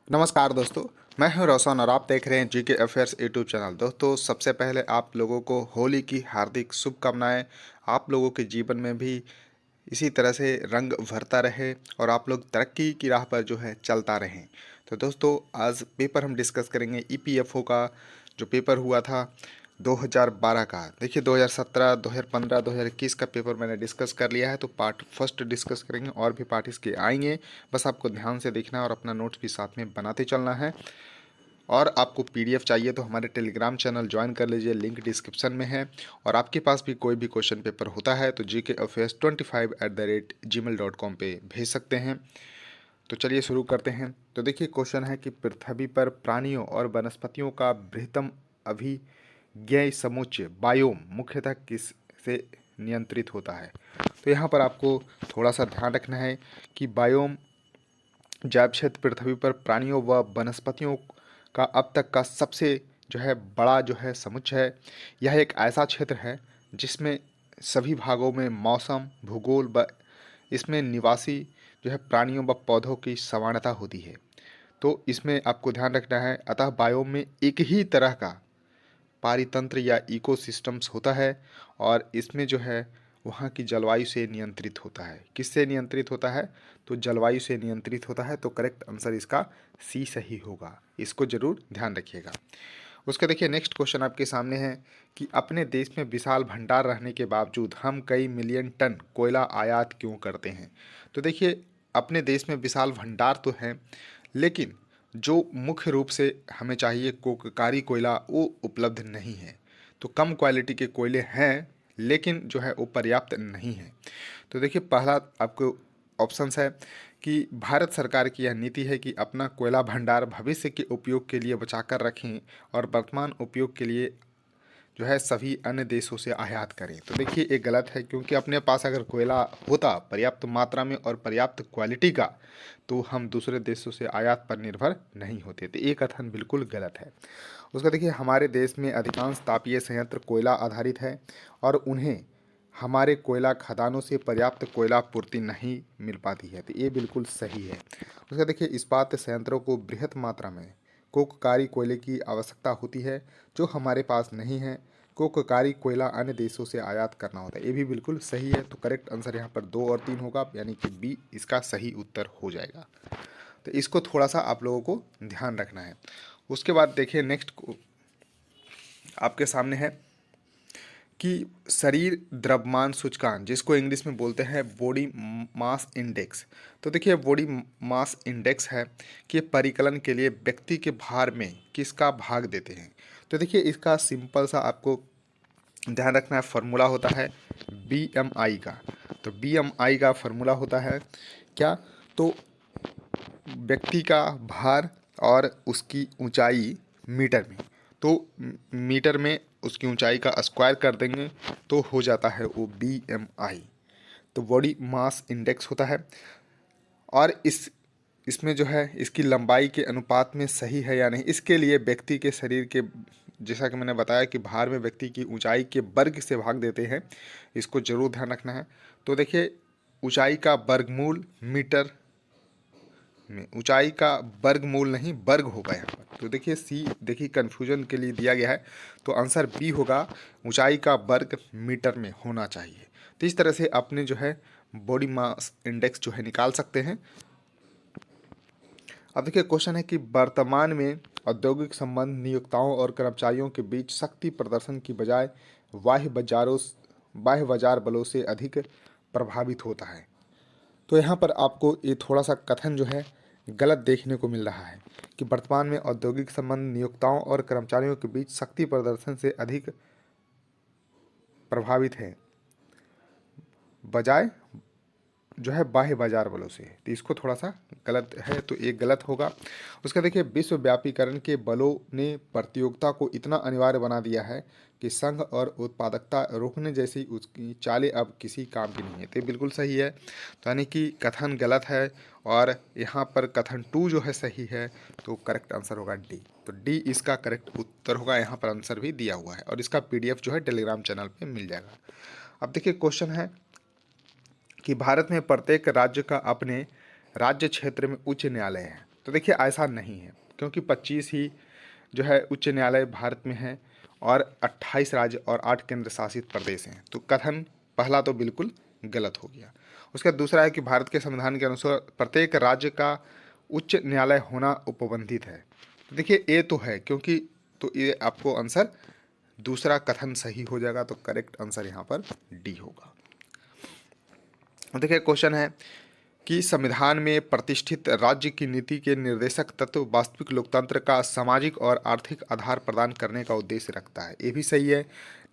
नमस्कार दोस्तों। मैं हूं रोशन और आप देख रहे हैं जीके अफेयर्स यूट्यूब चैनल। दोस्तों, सबसे पहले आप लोगों को होली की हार्दिक शुभकामनाएं। आप लोगों के जीवन में भी इसी तरह से रंग भरता रहे और आप लोग तरक्की की राह पर जो है चलता रहें। तो दोस्तों, आज पेपर हम डिस्कस करेंगे ईपीएफओ का जो पेपर हुआ था 2012 का। देखिए 2017, 2015, 2021 का पेपर मैंने डिस्कस कर लिया है, तो पार्ट फर्स्ट डिस्कस करेंगे और भी पार्ट इसके आएंगे। बस आपको ध्यान से देखना है और अपना नोट्स भी साथ में बनाते चलना है। और आपको पीडीएफ चाहिए तो हमारे टेलीग्राम चैनल ज्वाइन कर लीजिए, लिंक डिस्क्रिप्शन में है। और आपके पास भी कोई भी क्वेश्चन पेपर होता है तो gkafairs25@gmail.com पे भेज सकते हैं। तो चलिए शुरू करते हैं। तो देखिए क्वेश्चन है कि पृथ्वी पर प्राणियों और वनस्पतियों का बृहत्तम अभिज्ञेय समुच्चय बायोम मुख्यतः किस से नियंत्रित होता है। तो यहाँ पर आपको थोड़ा सा ध्यान रखना है कि बायोम जैव क्षेत्र पृथ्वी पर प्राणियों व वनस्पतियों का अब तक का सबसे जो है बड़ा जो है समुच्चय है। यह एक ऐसा क्षेत्र है जिसमें सभी भागों में मौसम, भूगोल व इसमें निवासी जो है प्राणियों व पौधों की समानता होती है। तो इसमें आपको ध्यान रखना है। अतः बायोम में एक ही तरह का पारितंत्र या इकोसिस्टम्स होता है और इसमें जो है वहाँ की जलवायु से नियंत्रित होता है। किससे नियंत्रित होता है? तो जलवायु से नियंत्रित होता है। तो करेक्ट आंसर इसका सी सही होगा। इसको जरूर ध्यान रखिएगा। उसका देखिए नेक्स्ट क्वेश्चन आपके सामने है कि अपने देश में विशाल भंडार रहने के बावजूद हम कई मिलियन टन कोयला आयात क्यों करते हैं। तो देखिए अपने देश में विशाल भंडार तो है, लेकिन जो मुख्य रूप से हमें चाहिए कोककारी कोयला वो उपलब्ध नहीं है। तो कम क्वालिटी के कोयले हैं लेकिन जो है वो पर्याप्त नहीं है। तो देखिए पहला आपको ऑप्शंस है कि भारत सरकार की यह नीति है कि अपना कोयला भंडार भविष्य के उपयोग के लिए बचाकर रखें और वर्तमान उपयोग के लिए जो है सभी अन्य देशों से आयात करें। तो देखिए ये गलत है, क्योंकि अपने पास अगर कोयला होता पर्याप्त मात्रा में और पर्याप्त क्वालिटी का तो हम दूसरे देशों से आयात पर निर्भर नहीं होते। तो ये कथन बिल्कुल गलत है। उसका देखिए हमारे देश में अधिकांश तापीय संयंत्र कोयला आधारित है और उन्हें हमारे कोयला खदानों से पर्याप्त कोयला पूर्ति नहीं मिल पाती है। तो ये बिल्कुल सही है। उसका देखिए इस्पात संयंत्रों को बृहत मात्रा में कोककारी कोयले की आवश्यकता होती है जो हमारे पास नहीं है। कोककारी कोयला अन्य देशों से आयात करना होता है। ये भी बिल्कुल सही है। तो करेक्ट आंसर यहाँ पर 2 और 3 होगा, यानी कि बी इसका सही उत्तर हो जाएगा। तो इसको थोड़ा सा आप लोगों को ध्यान रखना है। उसके बाद देखिए नेक्स्ट आपके सामने है कि शरीर द्रव्यमान सूचकांक, जिसको इंग्लिश में बोलते हैं बॉडी मास इंडेक्स। तो देखिए बॉडी मास इंडेक्स है कि परिकलन के लिए व्यक्ति के भार में किसका भाग देते हैं। तो देखिए इसका सिंपल सा आपको ध्यान रखना है। फार्मूला होता है बीएमआई का। तो बीएमआई का फार्मूला होता है क्या? तो व्यक्ति का भार और उसकी ऊंचाई मीटर में। तो मीटर में उसकी ऊंचाई का स्क्वायर कर देंगे तो हो जाता है वो बीएमआई। तो बॉडी मास इंडेक्स होता है। और इसमें जो है इसकी लंबाई के अनुपात में सही है या नहीं, इसके लिए व्यक्ति के शरीर के, जैसा कि मैंने बताया कि भार में व्यक्ति की ऊंचाई के वर्ग से भाग देते हैं। इसको जरूर ध्यान रखना है। तो देखिए ऊंचाई का वर्गमूल मीटर में, ऊंचाई का वर्गमूल नहीं वर्ग होगा यहाँ पर। तो देखिए सी, देखिए कन्फ्यूजन के लिए दिया गया है। तो आंसर बी होगा, ऊंचाई का वर्ग मीटर में होना चाहिए। तो इस तरह से अपने जो है बॉडी मास इंडेक्स जो है निकाल सकते हैं। अब देखिए क्वेश्चन है कि वर्तमान में औद्योगिक संबंध नियोक्ताओं और कर्मचारियों के बीच शक्ति प्रदर्शन की बजाय बाह्य बाजार बलों से अधिक प्रभावित होता है। तो यहाँ पर आपको ये थोड़ा सा कथन जो है गलत देखने को मिल रहा है कि वर्तमान में औद्योगिक संबंध नियोक्ताओं और कर्मचारियों के बीच शक्ति प्रदर्शन से अधिक प्रभावित है बजाय जो है बाह्य बाजार बलों से। तो इसको थोड़ा सा गलत है, तो ये गलत होगा। उसका देखिए विश्वव्यापीकरण के बलों ने प्रतियोगिता को इतना अनिवार्य बना दिया है कि संघ और उत्पादकता रोकने जैसी उसकी चालें अब किसी काम की नहीं है। तो बिल्कुल सही है। तो यानी कि कथन गलत है और यहाँ पर कथन 2 जो है सही है। तो करेक्ट आंसर होगा डी। तो डी इसका करेक्ट उत्तर होगा। यहाँ पर आंसर भी दिया हुआ है और इसका पीडीएफ जो है टेलीग्राम चैनल पर मिल जाएगा। अब देखिए क्वेश्चन है कि भारत में प्रत्येक राज्य का अपने राज्य क्षेत्र में उच्च न्यायालय है। तो देखिए ऐसा नहीं है, क्योंकि 25 ही जो है उच्च न्यायालय भारत में हैं और 28 राज्य और 8 केंद्र शासित प्रदेश हैं। तो कथन पहला तो बिल्कुल गलत हो गया। उसका दूसरा है कि भारत के संविधान के अनुसार प्रत्येक राज्य का उच्च न्यायालय होना उपबंधित है। तो देखिए ये तो है, क्योंकि तो ये आपको आंसर दूसरा कथन सही हो जाएगा। तो करेक्ट आंसर यहाँ पर डी होगा। देखिए क्वेश्चन है कि संविधान में प्रतिष्ठित राज्य की नीति के निर्देशक तत्व वास्तविक लोकतंत्र का सामाजिक और आर्थिक आधार प्रदान करने का उद्देश्य रखता है। ये भी सही है।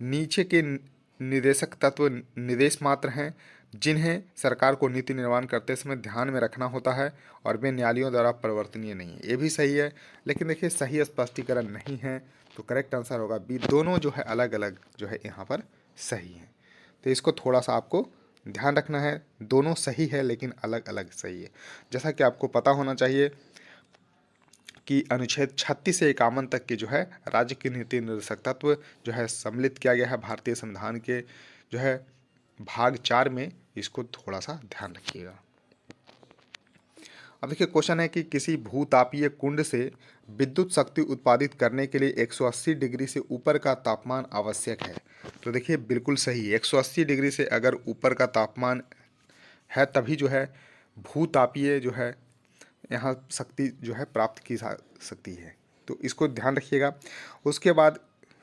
नीचे के निर्देशक तत्व निर्देश मात्र हैं जिन्हें सरकार को नीति निर्माण करते समय ध्यान में रखना होता है और वे न्यायालयों द्वारा परिवर्तनीय नहीं है। ये भी सही है, लेकिन देखिए सही स्पष्टीकरण नहीं है। तो करेक्ट आंसर होगा बी। दोनों जो है अलग अलग जो है यहाँ पर सही है। तो इसको थोड़ा सा आपको ध्यान रखना है, दोनों सही है लेकिन अलग अलग सही है। जैसा कि आपको पता होना चाहिए कि अनुच्छेद 36 से 51 तक के जो है राज्य की नीति निर्देशक तत्व जो है सम्मिलित किया गया है भारतीय संविधान के जो है भाग 4 में। इसको थोड़ा सा ध्यान रखिएगा। अब देखिए क्वेश्चन है कि किसी भूतापीय कुंड से विद्युत शक्ति उत्पादित करने के लिए 180 डिग्री से ऊपर का तापमान आवश्यक है। तो देखिए बिल्कुल सही, 180 डिग्री से अगर ऊपर का तापमान है तभी जो है भूतापीय जो है यहाँ शक्ति जो है प्राप्त की जा सकती है। तो इसको ध्यान रखिएगा। उसके बाद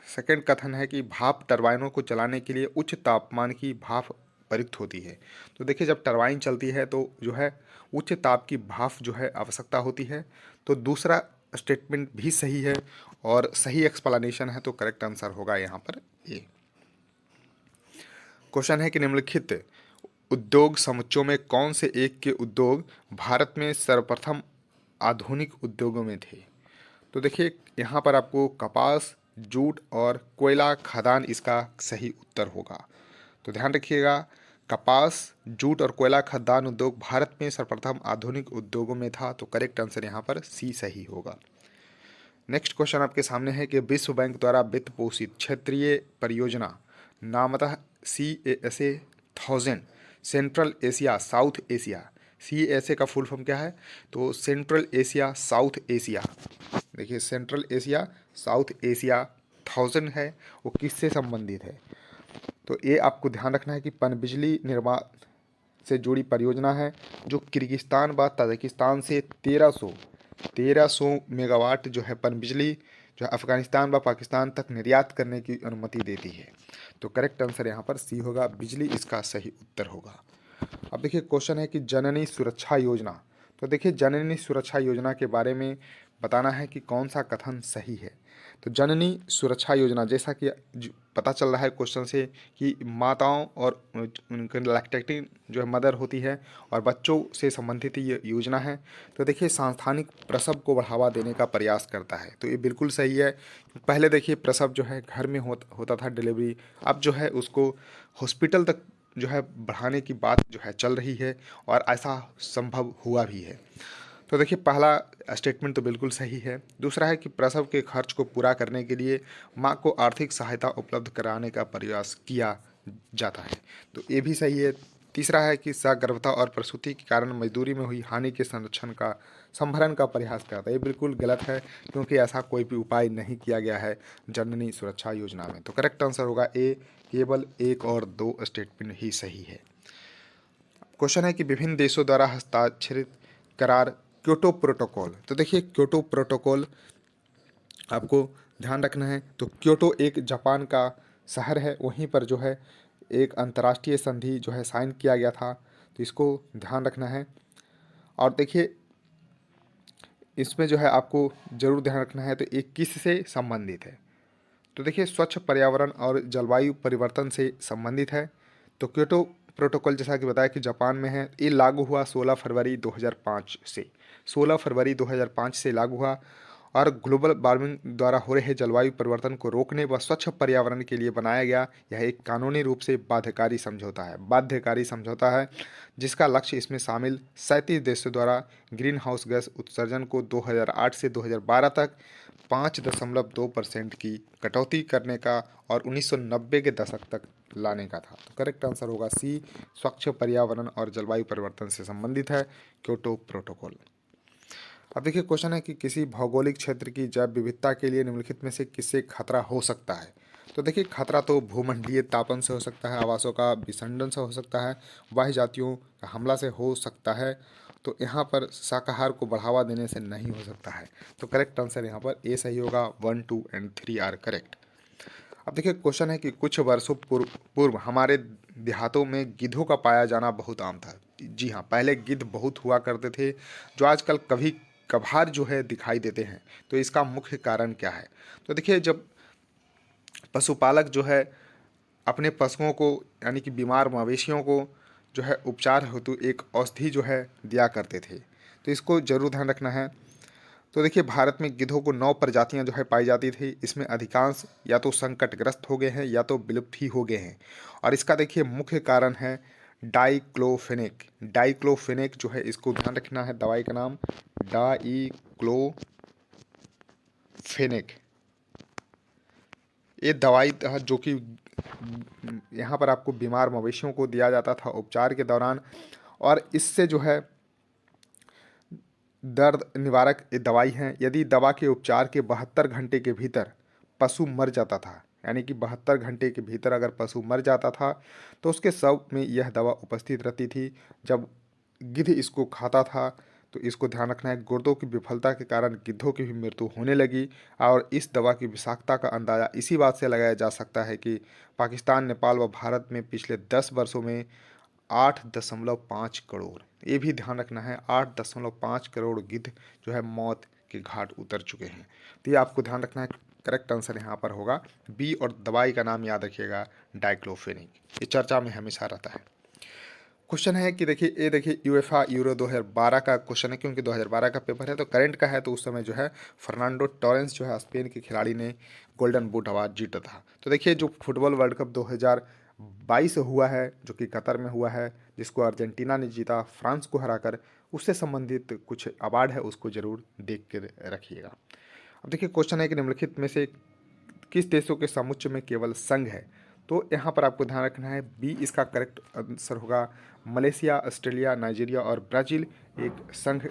सेकंड कथन है कि भाप टरबाइनों को चलाने के लिए उच्च तापमान की भाप प्रयुक्त होती है। तो देखिए जब टरबाइन चलती है तो जो है उच्च ताप की भाप जो है आवश्यकता होती है। तो दूसरा स्टेटमेंट भी सही है और सही एक्सप्लेनेशन है। तो करेक्ट आंसर होगा यहाँ पर ए। क्वेश्चन है कि निम्नलिखित उद्योग समुच्चयों में कौन से एक के उद्योग भारत में सर्वप्रथम आधुनिक उद्योगों में थे। तो देखिए यहाँ पर आपको कपास, जूट और कोयला खदान इसका सही उत्तर होगा। तो ध्यान रखिएगा, कपास, जूट और कोयला खदान उद्योग भारत में सर्वप्रथम आधुनिक उद्योगों में था। तो करेक्ट आंसर यहाँ पर सी सही होगा। नेक्स्ट क्वेश्चन आपके सामने है कि विश्व बैंक द्वारा वित्त पोषित क्षेत्रीय परियोजना नामतः CSA 1000 central Asia south Asia. CSA का फुल फॉर्म क्या है? तो सेंट्रल एशिया साउथ एशिया। देखिए सेंट्रल एशिया साउथ एशिया 1000 है, वो किससे संबंधित है? तो ये आपको ध्यान रखना है कि पनबिजली निर्माण से जुड़ी परियोजना है जो किर्गिस्तान व ताजिकिस्तान से 1300 मेगावाट जो है पनबिजली जो है अफगानिस्तान व पाकिस्तान तक निर्यात करने की अनुमति देती है। तो करेक्ट आंसर यहाँ पर सी होगा, बिजली इसका सही उत्तर होगा। अब देखिए क्वेश्चन है कि जननी सुरक्षा योजना। तो देखिए जननी सुरक्षा योजना के बारे में बताना है कि कौन सा कथन सही है। तो जननी सुरक्षा योजना जैसा कि पता चल रहा है क्वेश्चन से कि माताओं और उनके लैक्टेटिंग जो है मदर होती है और बच्चों से संबंधित ये योजना है। तो देखिए सांस्थानिक प्रसव को बढ़ावा देने का प्रयास करता है। तो ये बिल्कुल सही है। पहले देखिए प्रसव जो है घर में होता था डिलीवरी, अब जो है उसको हॉस्पिटल तक जो है बढ़ाने की बात जो है चल रही है और ऐसा संभव हुआ भी है। तो देखिए पहला स्टेटमेंट तो बिल्कुल सही है। दूसरा है कि प्रसव के खर्च को पूरा करने के लिए माँ को आर्थिक सहायता उपलब्ध कराने का प्रयास किया जाता है। तो ये भी सही है। तीसरा है कि सगर्भता और प्रसूति के कारण मजदूरी में हुई हानि के संरक्षण का संभरण का प्रयास करता है। ये बिल्कुल गलत है, क्योंकि ऐसा कोई भी उपाय नहीं किया गया है जननी सुरक्षा योजना में। तो करेक्ट आंसर होगा ए। केवल 1 और 2 स्टेटमेंट ही सही है। क्वेश्चन है कि विभिन्न देशों द्वारा हस्ताक्षरित करार क्योटो प्रोटोकॉल। तो देखिए क्योटो प्रोटोकॉल आपको ध्यान रखना है। तो क्योटो एक जापान का शहर है, वहीं पर जो है एक अंतर्राष्ट्रीय संधि जो है साइन किया गया था। तो इसको ध्यान रखना है। और देखिए इसमें जो है आपको ज़रूर ध्यान रखना है तो ये किससे संबंधित है। तो देखिए स्वच्छ पर्यावरण और जलवायु परिवर्तन से संबंधित है। तो क्योटो प्रोटोकॉल जैसा कि बताया कि जापान में है, ये लागू हुआ 16 फरवरी 2005 से। 16 फरवरी 2005 से लागू हुआ और ग्लोबल वार्मिंग द्वारा हो रहे जलवायु परिवर्तन को रोकने व स्वच्छ पर्यावरण के लिए बनाया गया यह एक कानूनी रूप से बाध्यकारी समझौता है जिसका लक्ष्य इसमें शामिल 37 देशों द्वारा ग्रीन हाउस गैस उत्सर्जन को 2008 से 2012 तक 5.2% की कटौती करने का और 1990 के दशक तक लाने का था। तो करेक्ट आंसर होगा सी, स्वच्छ पर्यावरण और जलवायु परिवर्तन से संबंधित है क्योटो प्रोटोकॉल। अब देखिए क्वेश्चन है कि किसी भौगोलिक क्षेत्र की जैव विविधता के लिए निम्नलिखित में से किससे खतरा हो सकता है। तो देखिए खतरा तो भूमंडलीय तापन से हो सकता है, आवासों का विसंडन से हो सकता है, बाह्य जातियों का हमला से हो सकता है। तो यहाँ पर शाकाहार को बढ़ावा देने से नहीं हो सकता है। तो करेक्ट आंसर यहाँ पर ए सही होगा। 1, 2 एंड 3 आर करेक्ट। अब देखिए क्वेश्चन है कि कुछ वर्षों पूर्व हमारे देहातों में गिद्धों का पाया जाना बहुत आम था। जी हाँ, पहले गिद्ध बहुत हुआ करते थे, जो आजकल कभी कभार जो है दिखाई देते हैं। तो इसका मुख्य कारण क्या है? तो देखिए जब पशुपालक जो है अपने पशुओं को यानी कि बीमार मवेशियों को जो है उपचार हेतु एक औषधि जो है दिया करते थे। तो इसको जरूर ध्यान रखना है। तो देखिए भारत में गिद्धों को 9 प्रजातियां जो है पाई जाती थी। इसमें अधिकांश या तो संकटग्रस्त हो गए हैं या तो विलुप्त ही हो गए हैं। और इसका देखिए मुख्य कारण है डाइक्लोफेनेक। डाइक्लोफेनेक जो है इसको ध्यान रखना है, दवाई का नाम डाइक्लोफेनेक। ये दवाई था जो कि यहाँ पर आपको बीमार मवेशियों को दिया जाता था उपचार के दौरान। और इससे जो है दर्द निवारक ये दवाई है। यदि दवा के उपचार के 72 घंटे के भीतर पशु मर जाता था, यानी कि 72 घंटे के भीतर अगर पशु मर जाता था तो उसके शव में यह दवा उपस्थित रहती थी। जब गिद्ध इसको खाता था तो इसको ध्यान रखना है, गुर्दों की विफलता के कारण गिद्धों की भी मृत्यु होने लगी। और इस दवा की विषाक्तता का अंदाज़ा इसी बात से लगाया जा सकता है कि पाकिस्तान, नेपाल व भारत में पिछले 10 वर्षों में 8.5 करोड़, ये भी ध्यान रखना है, 8.5 करोड़ गिद्ध जो है मौत के घाट उतर चुके हैं। तो ये आपको ध्यान रखना है। करेक्ट आंसर यहाँ पर होगा बी। और दवाई का नाम याद रखिएगा डाइक्लोफेनिक। ये चर्चा में हमेशा रहता है। क्वेश्चन है कि देखिए ये देखिए यूएफा यूरो 2012 का क्वेश्चन है, क्योंकि 2012 का पेपर है तो करंट का है। तो उस समय जो है फर्नांडो टोरेंस जो है स्पेन के खिलाड़ी ने गोल्डन बूट अवार्ड जीता था। तो देखिए जो फुटबॉल वर्ल्ड कप 2022 हुआ है जो कि कतर में हुआ है, जिसको अर्जेंटीना ने जीता फ्रांस को हराकर, उससे संबंधित कुछ अवार्ड है उसको जरूर देख कर रखिएगा। अब देखिए क्वेश्चन है कि निम्नलिखित में से किस देशों के समुच्चय में केवल संघ है। तो यहाँ पर आपको ध्यान रखना है बी इसका करेक्ट आंसर होगा। मलेशिया, ऑस्ट्रेलिया, नाइजीरिया और ब्राज़ील एक संघ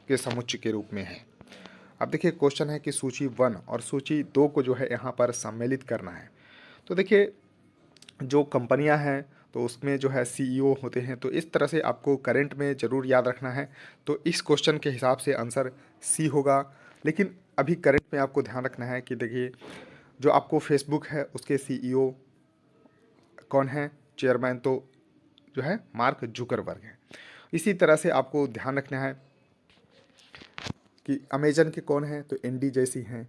के समुच्चय के रूप में है। अब देखिए क्वेश्चन है कि सूची 1 और सूची 2 को जो है यहाँ पर सम्मिलित करना है। तो देखिए जो कंपनियां हैं तो उसमें जो है सीईओ होते हैं। तो इस तरह से आपको करंट में ज़रूर याद रखना है। तो इस क्वेश्चन के हिसाब से आंसर सी होगा। लेकिन अभी करंट में आपको ध्यान रखना है कि देखिए जो आपको फेसबुक है उसके सीईओ कौन है, चेयरमैन तो जो है मार्क जुकरबर्ग है। इसी तरह से आपको ध्यान रखना है कि अमेजन के कौन है, तो एंडी जैसी हैं,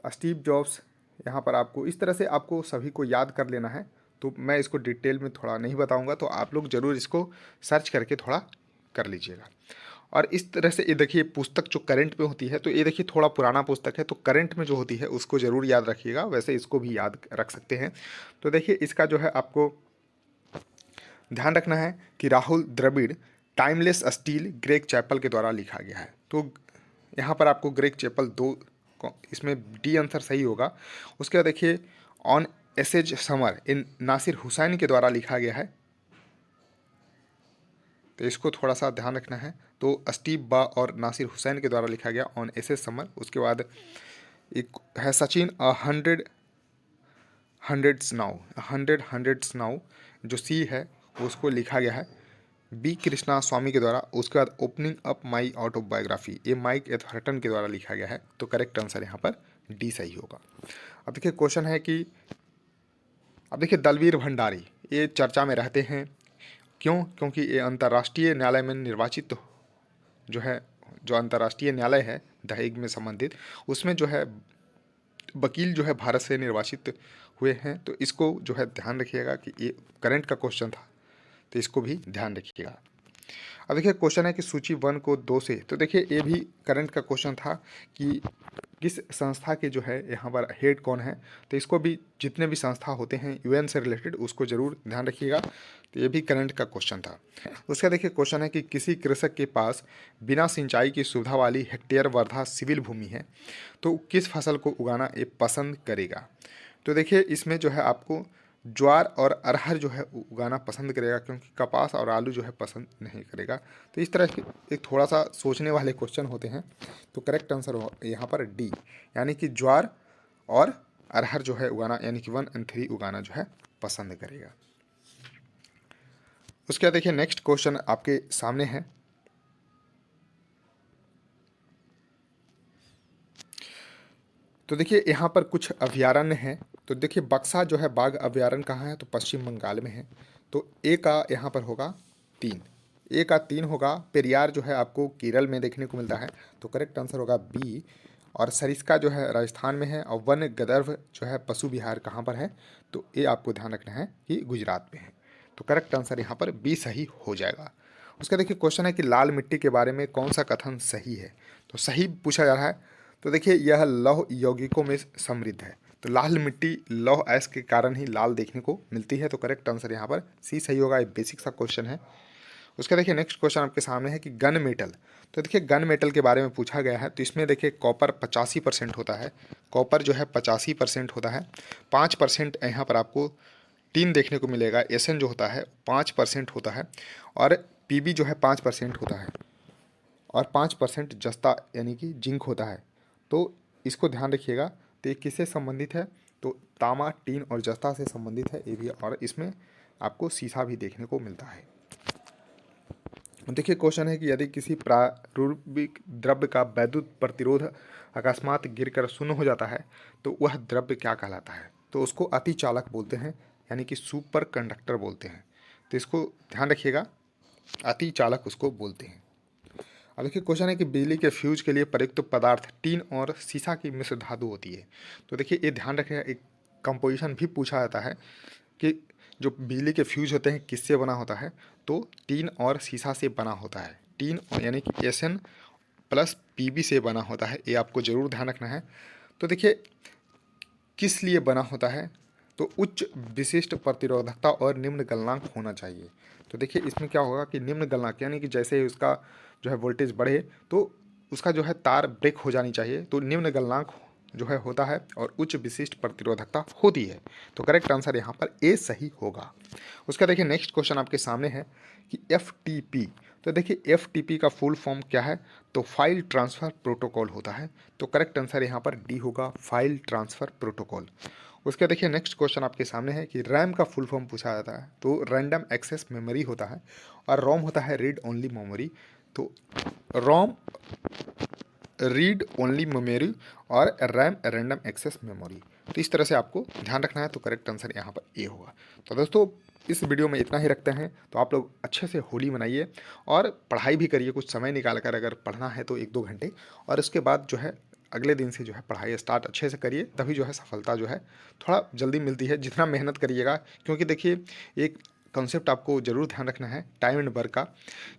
स्टीव जॉब्स। यहाँ पर आपको इस तरह से आपको सभी को याद कर लेना है। तो मैं इसको डिटेल में थोड़ा नहीं बताऊंगा, तो आप लोग ज़रूर इसको सर्च करके थोड़ा कर लीजिएगा। और इस तरह से ये देखिए पुस्तक जो करंट में होती है, तो ये देखिए थोड़ा पुराना पुस्तक है, तो करंट में जो होती है उसको ज़रूर याद रखिएगा। वैसे इसको भी याद रख सकते हैं। तो देखिए इसका जो है आपको ध्यान रखना है कि Rahul Dravid timeless steel Greg Chappell के द्वारा लिखा गया है। तो यहाँ पर आपको ग्रेग चैपल दो, इसमें डी आंसर सही होगा। उसके बाद देखिए on essays summer in Nasir Hussain के द्वारा लिखा गया है। तो इसको थोड़ा सा ध्यान रखना है। तो स्टीव बा और नासिर हुसैन के द्वारा लिखा गया ऑन एसेज समर। उसके बाद एक है सचिन हंड्रेड्स नाउ जो सी है उसको लिखा गया है बी कृष्णा स्वामी के द्वारा। उसके बाद ओपनिंग अप माई ऑटोबायोग्राफी ये माइक एथर्टन के द्वारा लिखा गया है। तो करेक्ट आंसर यहाँ पर डी सही होगा। अब देखिए क्वेश्चन है कि अब देखिए दलवीर भंडारी ये चर्चा में रहते हैं, क्यों? क्योंकि ये अंतर्राष्ट्रीय न्यायालय में निर्वाचित जो है, जो अंतर्राष्ट्रीय न्यायालय है द हेग में संबंधित, उसमें जो है वकील जो है भारत से निर्वाचित हुए हैं। तो इसको जो है ध्यान रखिएगा कि ये करंट का क्वेश्चन था, तो इसको भी ध्यान रखिएगा। अब देखिए क्वेश्चन है कि सूची 1 को 2 से, तो देखिए ये भी करंट का क्वेश्चन था कि किस संस्था के जो है यहाँ पर हेड कौन है। तो इसको भी जितने भी संस्था होते हैं यूएन से रिलेटेड उसको जरूर ध्यान रखिएगा। तो ये भी करंट का क्वेश्चन था। उसका देखिए क्वेश्चन है कि किसी कृषक के पास बिना सिंचाई की सुविधा वाली हेक्टेयर वर्धा सिविल भूमि है, तो किस फसल को उगाना ये पसंद करेगा। तो देखिए इसमें जो है आपको ज्वार और अरहर जो है उगाना पसंद करेगा, क्योंकि कपास और आलू जो है पसंद नहीं करेगा। तो इस तरह के एक थोड़ा सा सोचने वाले क्वेश्चन होते हैं। तो करेक्ट आंसर हो यहाँ पर डी, यानी कि ज्वार और अरहर जो है उगाना, यानी कि 1 और 3 उगाना जो है पसंद करेगा। उसके बाद देखिए नेक्स्ट क्वेश्चन आपके सामने है। तो देखिए यहाँ पर कुछ अभयारण्य हैं। तो देखिए बक्सा जो है बाघ अभयारण्य कहाँ है, तो पश्चिम बंगाल में है। तो ए का यहाँ पर होगा 3, ए का 3 होगा। पेरियार जो है आपको केरल में देखने को मिलता है, तो करेक्ट आंसर होगा बी। और सरिस्का जो है राजस्थान में है। और वन गंधर्व जो है पशु विहार कहाँ पर है, तो ये आपको ध्यान रखना है कि गुजरात में है। तो करेक्ट आंसर यहाँ पर बी सही हो जाएगा। उसका देखिए क्वेश्चन है कि लाल मिट्टी के बारे में कौन सा कथन सही है, तो सही पूछा जा रहा है। तो देखिए यह लौह यौगिकों में समृद्ध है। तो लाल मिट्टी लौह अयस्क के कारण ही लाल देखने को मिलती है। तो करेक्ट आंसर यहाँ पर सी सही होगा। ये बेसिक सा क्वेश्चन है। उसका देखिए नेक्स्ट क्वेश्चन आपके सामने है कि गन मेटल। तो देखिए गन मेटल के बारे में पूछा गया है। तो इसमें देखिए कॉपर 85% होता है, कॉपर जो है 85% होता है। 5% यहाँ पर आपको टीन देखने को मिलेगा। एसन जो होता है 5% होता है। और पीबी जो है 5% होता है। और 5% जस्ता यानी कि जिंक होता है। तो इसको ध्यान रखिएगा। तो ये किससे संबंधित है, तो तांबा, टीन और जस्ता से संबंधित है ये भी। और इसमें आपको शीशा भी देखने को मिलता है। देखिए क्वेश्चन है कि यदि किसी प्रारूपिक द्रव्य का वैद्युत प्रतिरोध अकस्मात गिरकर शून्य हो जाता है, तो वह द्रव्य क्या कहलाता है, तो उसको अतिचालक बोलते हैं, यानी कि सुपर कंडक्टर बोलते हैं। तो इसको ध्यान रखिएगा, अतिचालक उसको बोलते हैं। अब देखिए क्वेश्चन है कि बिजली के फ्यूज के लिए प्रयुक्त पदार्थ टीन और सीसा की मिश्र धातु होती है। तो देखिए ये ध्यान रखिएगा, एक कंपोजिशन भी पूछा जाता है कि जो बिजली के फ्यूज होते हैं किससे बना होता है, तो टीन और सीसा से बना होता है। टीन यानी कि एसएन प्लस पीबी से बना होता है, ये आपको ज़रूर ध्यान रखना है। तो देखिए किस लिए बना होता है, तो उच्च विशिष्ट प्रतिरोधकता और निम्न गलनांक होना चाहिए। तो देखिए इसमें क्या होगा कि निम्न गलनांक यानी कि जैसे ही उसका जो है वोल्टेज बढ़े तो उसका जो है तार ब्रेक हो जानी चाहिए। तो निम्न गलनांक जो है होता है और उच्च विशिष्ट प्रतिरोधकता होती है। तो करेक्ट आंसर यहाँ पर ए सही होगा। उसका देखिए नेक्स्ट क्वेश्चन आपके सामने है कि एफ तो देखिए एफ का फुल फॉर्म क्या है, तो फाइल ट्रांसफ़र प्रोटोकॉल होता है। तो करेक्ट आंसर यहाँ पर डी होगा, फाइल ट्रांसफ़र प्रोटोकॉल। उसके देखिए नेक्स्ट क्वेश्चन आपके सामने है कि रैम का फुल फॉर्म पूछा जाता है। तो रैंडम एक्सेस मेमोरी होता है। और रोम होता है रीड ओनली मेमोरी। तो रोम रीड ओनली मेमोरी और रैम रैंडम एक्सेस मेमोरी। तो इस तरह से आपको ध्यान रखना है। तो करेक्ट आंसर यहाँ पर ए होगा। तो दोस्तों इस वीडियो में इतना ही रखते हैं। तो आप लोग अच्छे से होली मनाइए और पढ़ाई भी करिए, कुछ समय निकाल कर अगर पढ़ना है तो 1-2 घंटे। और उसके बाद जो है अगले दिन से जो है पढ़ाई स्टार्ट अच्छे से करिए, तभी जो है सफलता जो है थोड़ा जल्दी मिलती है। जितना मेहनत करिएगा, क्योंकि देखिए एक कॉन्सेप्ट आपको ज़रूर ध्यान रखना है टाइम एंड वर्क का,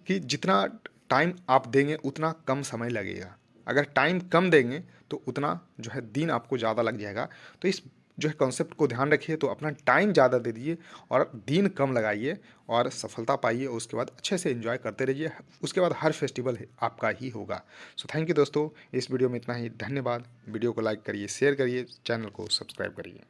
कि जितना टाइम आप देंगे उतना कम समय लगेगा। अगर टाइम कम देंगे तो उतना जो है दिन आपको ज़्यादा लग जाएगा। तो इस जो है कॉन्सेप्ट को ध्यान रखिए। तो अपना टाइम ज़्यादा दे दीजिए और दिन कम लगाइए और सफलता पाइए। उसके बाद अच्छे से एंजॉय करते रहिए। उसके बाद हर फेस्टिवल आपका ही होगा। सो थैंक यू दोस्तों, इस वीडियो में इतना ही। धन्यवाद। वीडियो को लाइक करिए, शेयर करिए, चैनल को सब्सक्राइब करिए।